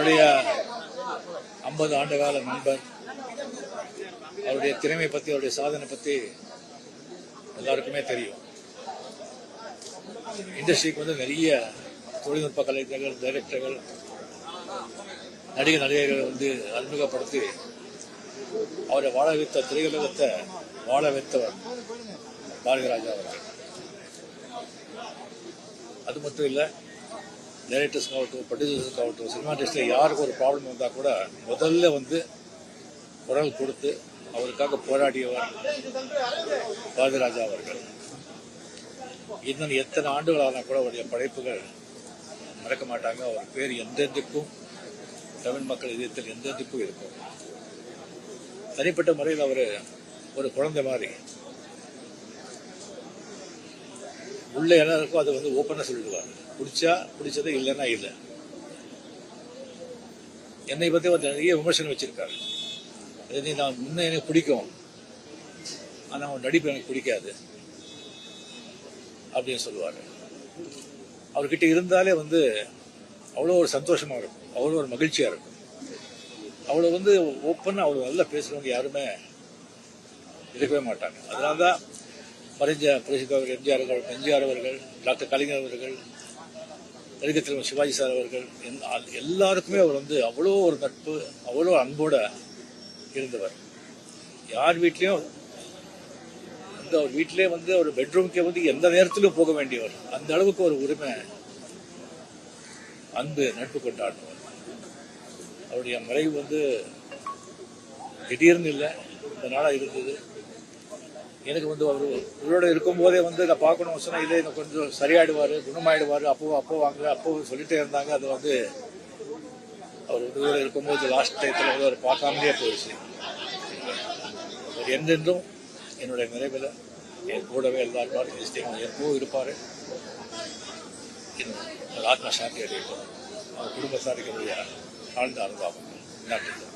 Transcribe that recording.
என்னுடைய 50 ஆண்டுகால நண்பர். அவருடைய திறமை பற்றி, அவருடைய சாதனை பற்றி எல்லாருக்குமே தெரியும். இண்டஸ்ட்ரிக்கு வந்து நிறைய தொழில்நுட்ப கலைஞர்கள், டைரக்டர்கள், நடிகர்கள் வந்து அறிமுகப்படுத்தி அவரை வாழ வைத்த திரையுலகத்தை வாழ வைத்தவர் பாரதிராஜா அவர்கள். அது மட்டும் இல்லை, டைரக்டர்ஸ்க்காகட்டும், ப்ரொடியூசர்ஸ்க்காகட்டும், சினிமா இண்டஸ்ட்ரியில் யாருக்கு ஒரு ப்ராப்ளம் வந்தால் கூட முதல்ல வந்து குரல் கொடுத்து அவருக்காக போராடியவர் பாரதிராஜா அவர்கள். இன்னும் எத்தனை ஆண்டுகளான கூட அவருடைய படைப்புகள் மறக்க மாட்டாங்க. அவர் பேர் எந்தெந்துக்கும் தமிழ் மக்கள் இதயத்தில் எந்தெந்துக்கும் இருக்கும். தனிப்பட்ட முறையில் அவர் ஒரு குழந்தை மாதிரி உள்ள எல்லாருக்கும் அதை வந்து ஓப்பனாக சொல்லிடுவார். பிடிச்சா பிடிச்சது, இல்லைன்னா இல்லை. என்னை பற்றி அவர் நிறைய விமர்சனம் வச்சிருக்காரு. அது நான் முன்னே எனக்கு பிடிக்கும், ஆனால் அவன் நடிப்பு எனக்கு பிடிக்காது அப்படின்னு சொல்லுவார். அவர்கிட்ட இருந்தாலே வந்து அவ்வளோ ஒரு சந்தோஷமாக இருக்கும், அவ்வளோ ஒரு மகிழ்ச்சியாக இருக்கும். அவ்வளோ வந்து ஓப்பனாக அவ்வளோ நல்லா பேசுகிறவங்க யாருமே இருக்கவே மாட்டாங்க. அதனால தான் மறைஞ்ச புரட்சித்தலைவர் எம்ஜிஆர் அவர்கள், டாக்டர் கலைஞர் அவர்கள், நடிகர் தலைவர் சிவாஜி சார் அவர்கள், எல்லாருக்குமே அவர் வந்து அவ்வளோ ஒரு நட்பு, அவ்வளோ அன்போட இருந்தவர். யார் வீட்லேயும் வந்து அவர் வீட்டிலே வந்து ஒரு பெட்ரூம்க்கே வந்து எந்த நேரத்திலும் போக வேண்டியவர். அந்த அளவுக்கு ஒரு உரிமை, அன்பு, நட்பு கொண்டாடுவார். அவருடைய மறைவு வந்து திடீர்னு இல்லை, இந்த நாளாக இருந்தது. எனக்கு வந்து அவர் இவரோட இருக்கும்போதே வந்து நான் பார்க்கணும் சொன்னால், இல்லை எனக்கு கொஞ்சம் சரியாயிடுவார், குணமாயிடுவார், அப்போ வாங்க, அப்போ சொல்லிட்டே இருந்தாங்க. அது வந்து அவர் உதவியோட இருக்கும்போது லாஸ்ட் டயத்தில் வந்து அவர் பார்க்காமலே போயிடுச்சு. அவர் என்றென்றும் என்னுடைய நிறைவில் என் கூடவே எல்லாருக்கும் எப்பவும் இருப்பார். ஆத்மா சாந்தி அடையட்டும். அவர் குடும்பத்தாருக்கு ஆழ்ந்த அனுதாபம். நன்றி.